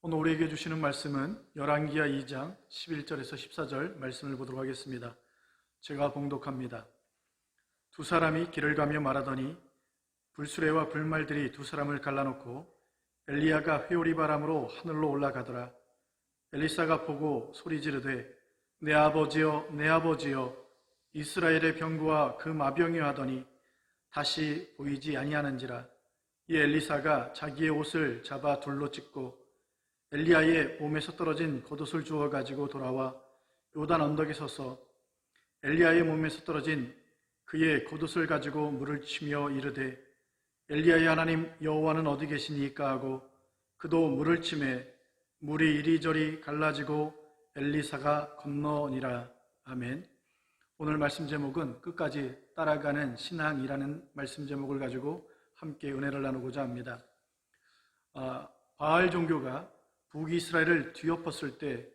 오늘 우리에게 주시는 말씀은 열왕기하 2장 11절에서 14절 말씀을 보도록 하겠습니다. 제가 봉독합니다. 두 사람이 길을 가며 말하더니 불수레와 불말들이 두 사람을 갈라놓고 엘리야가 회오리 바람으로 하늘로 올라가더라. 엘리사가 보고 소리 지르되 내 아버지여 내 아버지여 이스라엘의 병거와 그 마병이여 하더니 다시 보이지 아니하는지라. 이 엘리사가 자기의 옷을 잡아 둘로 찢고 엘리야의 몸에서 떨어진 겉옷을 주워 가지고 돌아와 요단 언덕에 서서 엘리야의 몸에서 떨어진 그의 겉옷을 가지고 물을 치며 이르되 엘리야의 하나님 여호와는 어디 계시니까 하고 그도 물을 치매 물이 이리저리 갈라지고 엘리사가 건너니라. 아멘. 오늘 말씀 제목은 끝까지 따라가는 신앙이라는 말씀 제목을 가지고 함께 은혜를 나누고자 합니다. 바알 종교가 북이스라엘을 뒤엎었을 때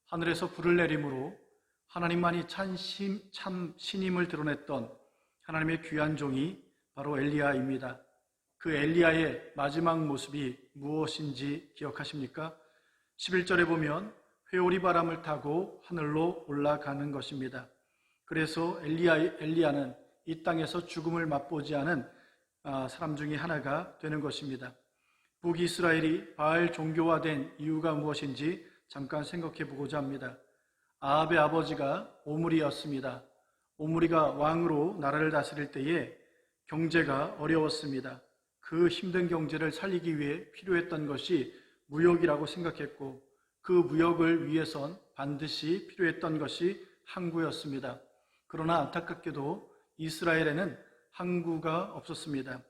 하늘에서 불을 내림으로 하나님만이 참 신임을 드러냈던 하나님의 귀한 종이 바로 엘리야입니다. 그 엘리야의 마지막 모습이 무엇인지 기억하십니까? 11절에 보면 회오리 바람을 타고 하늘로 올라가는 것입니다. 그래서 엘리야는 이 땅에서 죽음을 맛보지 않은 사람 중에 하나가 되는 것입니다. 북이스라엘이 바알 종교화된 이유가 무엇인지 잠깐 생각해 보고자 합니다. 아합의 아버지가 오므리였습니다. 오므리가 왕으로 나라를 다스릴 때에 경제가 어려웠습니다. 그 힘든 경제를 살리기 위해 필요했던 것이 무역이라고 생각했고 그 무역을 위해선 반드시 필요했던 것이 항구였습니다. 그러나 안타깝게도 이스라엘에는 항구가 없었습니다.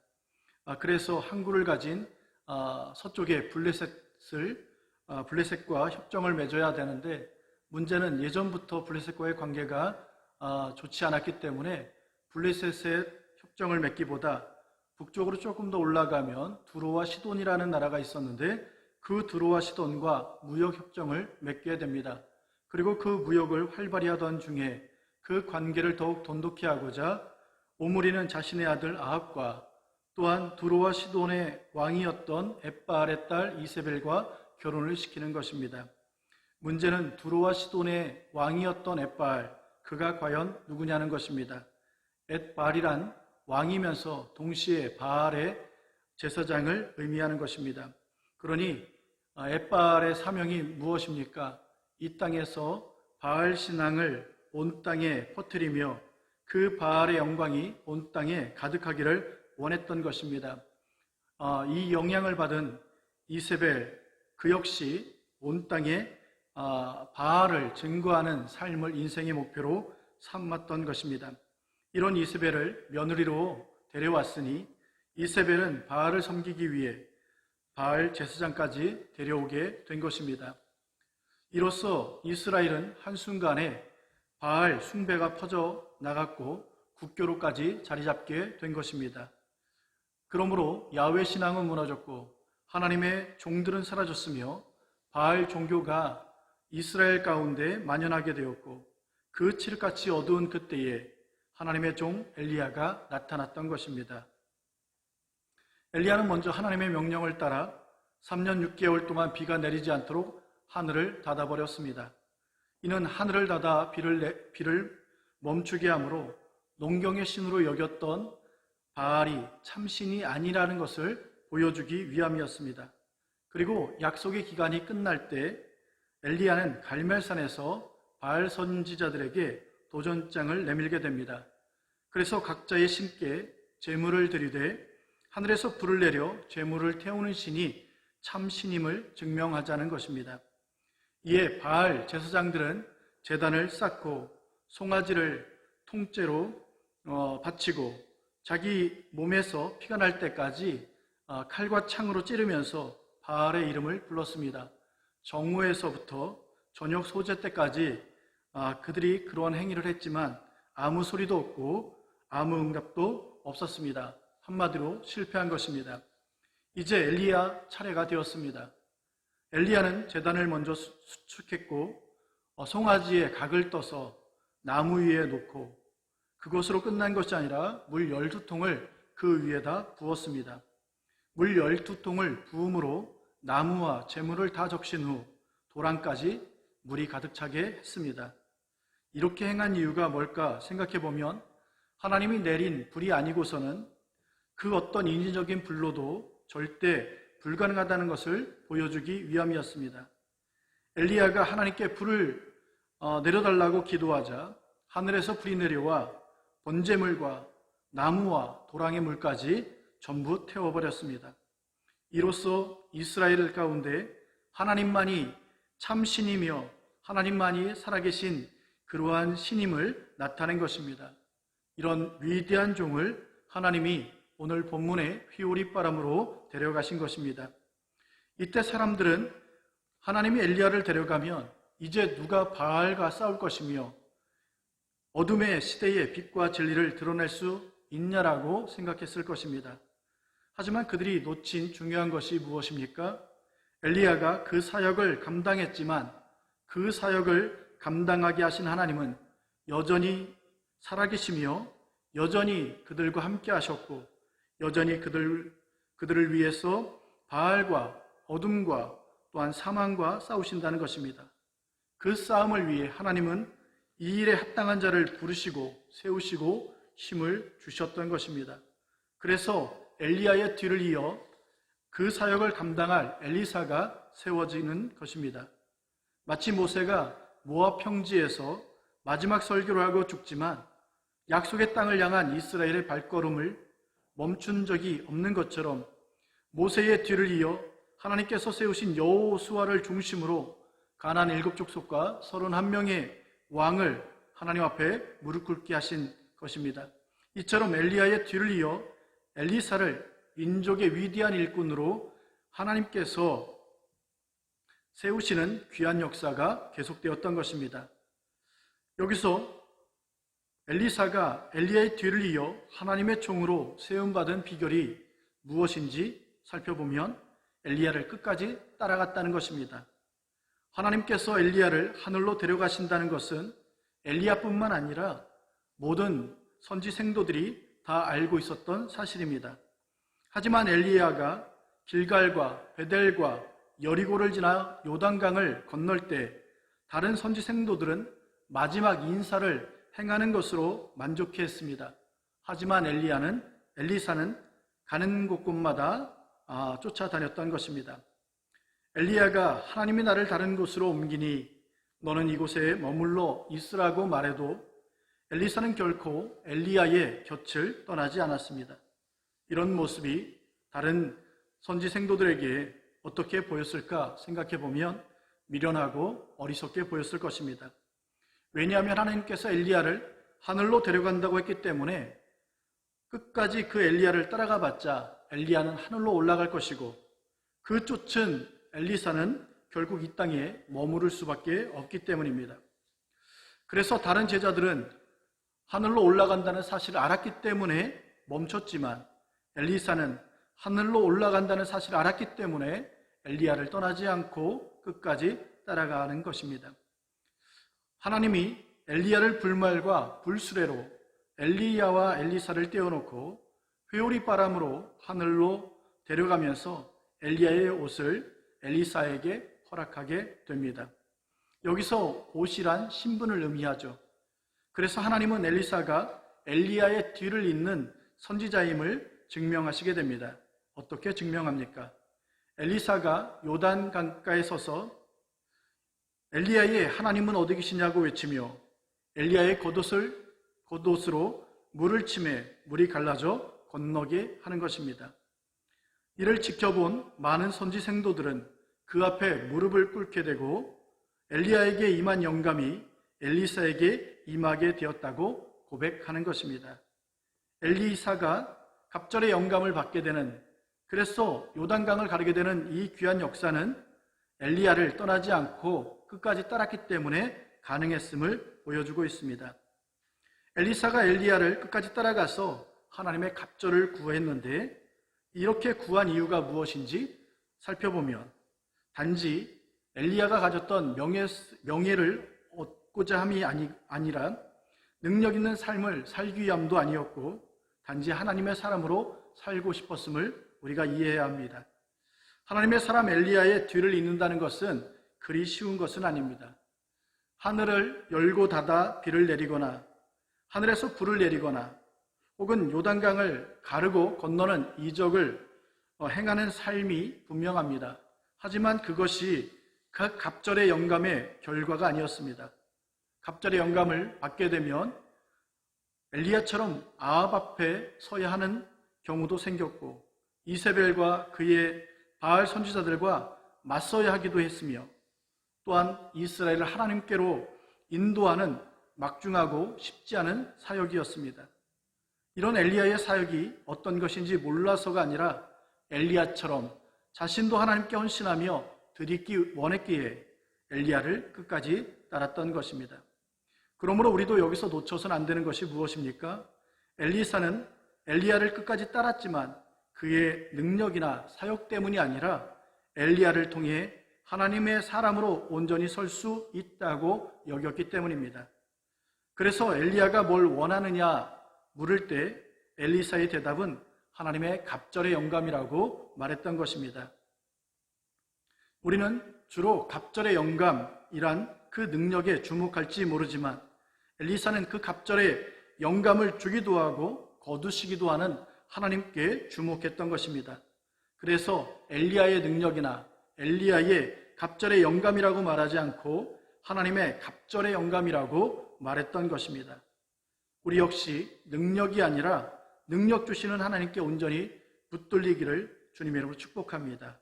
그래서 항구를 가진 서쪽의 블레셋과 협정을 맺어야 되는데 문제는 예전부터 블레셋과의 관계가 좋지 않았기 때문에 블레셋의 협정을 맺기보다 북쪽으로 조금 더 올라가면 두로와 시돈이라는 나라가 있었는데 그 두로와 시돈과 무역 협정을 맺게 됩니다. 그리고 그 무역을 활발히 하던 중에 그 관계를 더욱 돈독히 하고자 오므리는 자신의 아들 아합과 또한 두로와 시돈의 왕이었던 엣바알의 딸 이세벨과 결혼을 시키는 것입니다. 문제는 두로와 시돈의 왕이었던 엣바알, 그가 과연 누구냐는 것입니다. 엣바알이란 왕이면서 동시에 바알의 제사장을 의미하는 것입니다. 그러니 엣바알의 사명이 무엇입니까? 이 땅에서 바알 신앙을 온 땅에 퍼뜨리며 그 바알의 영광이 온 땅에 가득하기를 원했던 것입니다. 이 영향을 받은 이세벨, 그 역시 온 땅에 바알을 증거하는 삶을 인생의 목표로 삼았던 것입니다. 이런 이세벨을 며느리로 데려왔으니 이세벨은 바알을 섬기기 위해 바알 제사장까지 데려오게 된 것입니다. 이로써 이스라엘은 한순간에 바알 숭배가 퍼져 나갔고 국교로까지 자리 잡게 된 것입니다. 그러므로 야훼 신앙은 무너졌고 하나님의 종들은 사라졌으며 바알 종교가 이스라엘 가운데 만연하게 되었고 그 칠흑같이 어두운 그때에 하나님의 종 엘리야가 나타났던 것입니다. 엘리야는 먼저 하나님의 명령을 따라 3년 6개월 동안 비가 내리지 않도록 하늘을 닫아버렸습니다. 이는 하늘을 닫아 비를 멈추게 함으로 농경의 신으로 여겼던 바알이 참신이 아니라는 것을 보여주기 위함이었습니다. 그리고 약속의 기간이 끝날 때 엘리야는 갈멜산에서 바알 선지자들에게 도전장을 내밀게 됩니다. 그래서 각자의 신께 제물을 드리되 하늘에서 불을 내려 제물을 태우는 신이 참신임을 증명하자는 것입니다. 이에 바알 제사장들은 제단을 쌓고 송아지를 통째로 바치고 자기 몸에서 피가 날 때까지 칼과 창으로 찌르면서 바알의 이름을 불렀습니다. 정오에서부터 저녁 소재 때까지 그들이 그러한 행위를 했지만 아무 소리도 없고 아무 응답도 없었습니다. 한마디로 실패한 것입니다. 이제 엘리야 차례가 되었습니다. 엘리야는 제단을 먼저 수축했고 송아지에 각을 떠서 나무 위에 놓고 그것으로 끝난 것이 아니라 물 12통을 그 위에다 부었습니다. 물 12통을 부음으로 나무와 재물을 다 적신 후 도랑까지 물이 가득 차게 했습니다. 이렇게 행한 이유가 뭘까 생각해 보면 하나님이 내린 불이 아니고서는 그 어떤 인위적인 불로도 절대 불가능하다는 것을 보여주기 위함이었습니다. 엘리야가 하나님께 불을 내려달라고 기도하자 하늘에서 불이 내려와 번제물과 나무와 도랑의 물까지 전부 태워버렸습니다. 이로써 이스라엘 가운데 하나님만이 참 신이며 하나님만이 살아계신 그러한 신임을 나타낸 것입니다. 이런 위대한 종을 하나님이 오늘 본문의 휘오리바람으로 데려가신 것입니다. 이때 사람들은 하나님이 엘리야를 데려가면 이제 누가 바알과 싸울 것이며 어둠의 시대에 빛과 진리를 드러낼 수 있냐라고 생각했을 것입니다. 하지만 그들이 놓친 중요한 것이 무엇입니까? 엘리야가 그 사역을 감당했지만 그 사역을 감당하게 하신 하나님은 여전히 살아계시며 여전히 그들과 함께 하셨고 여전히 그들을 위해서 바알과 어둠과 또한 사망과 싸우신다는 것입니다. 그 싸움을 위해 하나님은 이 일에 합당한 자를 부르시고 세우시고 힘을 주셨던 것입니다. 그래서 엘리야의 뒤를 이어 그 사역을 감당할 엘리사가 세워지는 것입니다. 마치 모세가 모압 평지에서 마지막 설교를 하고 죽지만 약속의 땅을 향한 이스라엘의 발걸음을 멈춘 적이 없는 것처럼 모세의 뒤를 이어 하나님께서 세우신 여호수아를 중심으로 가나안 7족속과 31명의 왕을 하나님 앞에 무릎 꿇게 하신 것입니다. 이처럼 엘리야의 뒤를 이어 엘리사를 민족의 위대한 일꾼으로 하나님께서 세우시는 귀한 역사가 계속되었던 것입니다. 여기서 엘리사가 엘리야의 뒤를 이어 하나님의 종으로 세움받은 비결이 무엇인지 살펴보면 엘리야를 끝까지 따라갔다는 것입니다. 하나님께서 엘리야를 하늘로 데려가신다는 것은 엘리야뿐만 아니라 모든 선지 생도들이 다 알고 있었던 사실입니다. 하지만 엘리야가 길갈과 베델과 여리고를 지나 요단강을 건널 때 다른 선지 생도들은 마지막 인사를 행하는 것으로 만족해했습니다. 하지만 엘리사는 가는 곳곳마다 쫓아다녔던 것입니다. 엘리야가 하나님이 나를 다른 곳으로 옮기니 너는 이곳에 머물러 있으라고 말해도 엘리사는 결코 엘리야의 곁을 떠나지 않았습니다. 이런 모습이 다른 선지 생도들에게 어떻게 보였을까 생각해 보면 미련하고 어리석게 보였을 것입니다. 왜냐하면 하나님께서 엘리야를 하늘로 데려간다고 했기 때문에 끝까지 그 엘리야를 따라가 봤자 엘리야는 하늘로 올라갈 것이고 그 쫓은 엘리사는 결국 이 땅에 머무를 수밖에 없기 때문입니다. 그래서 다른 제자들은 하늘로 올라간다는 사실을 알았기 때문에 멈췄지만 엘리사는 하늘로 올라간다는 사실을 알았기 때문에 엘리야를 떠나지 않고 끝까지 따라가는 것입니다. 하나님이 엘리야를 불말과 불수레로 엘리야와 엘리사를 떼어놓고 회오리 바람으로 하늘로 데려가면서 엘리야의 옷을 엘리사에게 허락하게 됩니다. 여기서 옷이란 신분을 의미하죠. 그래서 하나님은 엘리사가 엘리야의 뒤를 잇는 선지자임을 증명하시게 됩니다. 어떻게 증명합니까? 엘리사가 요단 강가에 서서 엘리야의 하나님은 어디 계시냐고 외치며 엘리야의 겉옷으로 물을 치매 물이 갈라져 건너게 하는 것입니다. 이를 지켜본 많은 선지 생도들은 그 앞에 무릎을 꿇게 되고 엘리야에게 임한 영감이 엘리사에게 임하게 되었다고 고백하는 것입니다. 엘리사가 갑절의 영감을 받게 되는, 그래서 요단강을 가르게 되는 이 귀한 역사는 엘리야를 떠나지 않고 끝까지 따랐기 때문에 가능했음을 보여주고 있습니다. 엘리사가 엘리야를 끝까지 따라가서 하나님의 갑절을 구했는데 이렇게 구한 이유가 무엇인지 살펴보면 단지 엘리야가 가졌던 명예를 얻고자 함이 아니라 능력 있는 삶을 살기 위함도 아니었고 단지 하나님의 사람으로 살고 싶었음을 우리가 이해해야 합니다. 하나님의 사람 엘리야의 뒤를 잇는다는 것은 그리 쉬운 것은 아닙니다. 하늘을 열고 닫아 비를 내리거나 하늘에서 불을 내리거나 혹은 요단강을 가르고 건너는 이적을 행하는 삶이 분명합니다. 하지만 그것이 그 갑절의 영감의 결과가 아니었습니다. 갑절의 영감을 받게 되면 엘리야처럼 아합 앞에 서야 하는 경우도 생겼고 이세벨과 그의 바알 선지자들과 맞서야 하기도 했으며 또한 이스라엘을 하나님께로 인도하는 막중하고 쉽지 않은 사역이었습니다. 이런 엘리야의 사역이 어떤 것인지 몰라서가 아니라 엘리야처럼 자신도 하나님께 헌신하며 드리기 원했기에 엘리야를 끝까지 따랐던 것입니다. 그러므로 우리도 여기서 놓쳐서는 안 되는 것이 무엇입니까? 엘리사는 엘리야를 끝까지 따랐지만 그의 능력이나 사역 때문이 아니라 엘리야를 통해 하나님의 사람으로 온전히 설 수 있다고 여겼기 때문입니다. 그래서 엘리야가 뭘 원하느냐 물을 때 엘리사의 대답은 하나님의 갑절의 영감이라고 말했던 것입니다. 우리는 주로 갑절의 영감이란 그 능력에 주목할지 모르지만 엘리사는 그 갑절의 영감을 주기도 하고 거두시기도 하는 하나님께 주목했던 것입니다. 그래서 엘리야의 능력이나 엘리야의 갑절의 영감이라고 말하지 않고 하나님의 갑절의 영감이라고 말했던 것입니다. 우리 역시 능력이 아니라 능력 주시는 하나님께 온전히 붙들리기를 주님의 이름으로 축복합니다.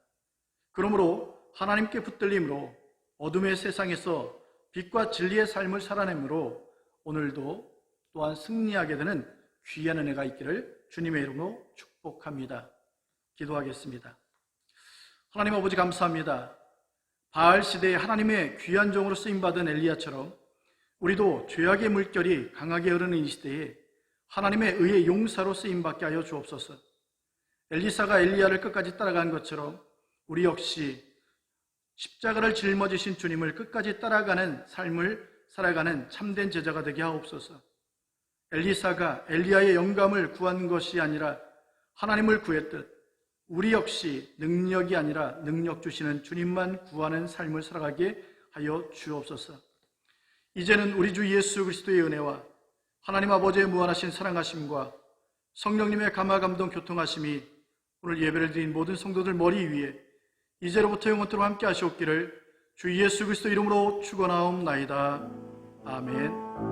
그러므로 하나님께 붙들림으로 어둠의 세상에서 빛과 진리의 삶을 살아내므로 오늘도 또한 승리하게 되는 귀한 은혜가 있기를 주님의 이름으로 축복합니다. 기도하겠습니다. 하나님 아버지 감사합니다. 바알 시대에 하나님의 귀한 종으로 쓰임받은 엘리야처럼 우리도 죄악의 물결이 강하게 흐르는 이 시대에 하나님의 의의 용사로 쓰임받게 하여 주옵소서. 엘리사가 엘리야를 끝까지 따라간 것처럼 우리 역시 십자가를 짊어지신 주님을 끝까지 따라가는 삶을 살아가는 참된 제자가 되게 하옵소서. 엘리사가 엘리야의 영감을 구한 것이 아니라 하나님을 구했듯 우리 역시 능력이 아니라 능력 주시는 주님만 구하는 삶을 살아가게 하여 주옵소서. 이제는 우리 주 예수 그리스도의 은혜와 하나님 아버지의 무한하신 사랑하심과 성령님의 감화감동 교통하심이 오늘 예배를 드린 모든 성도들 머리 위에 이제로부터 영원토록 함께 하시옵기를 주 예수 그리스도 이름으로 축원하옵나이다. 아멘.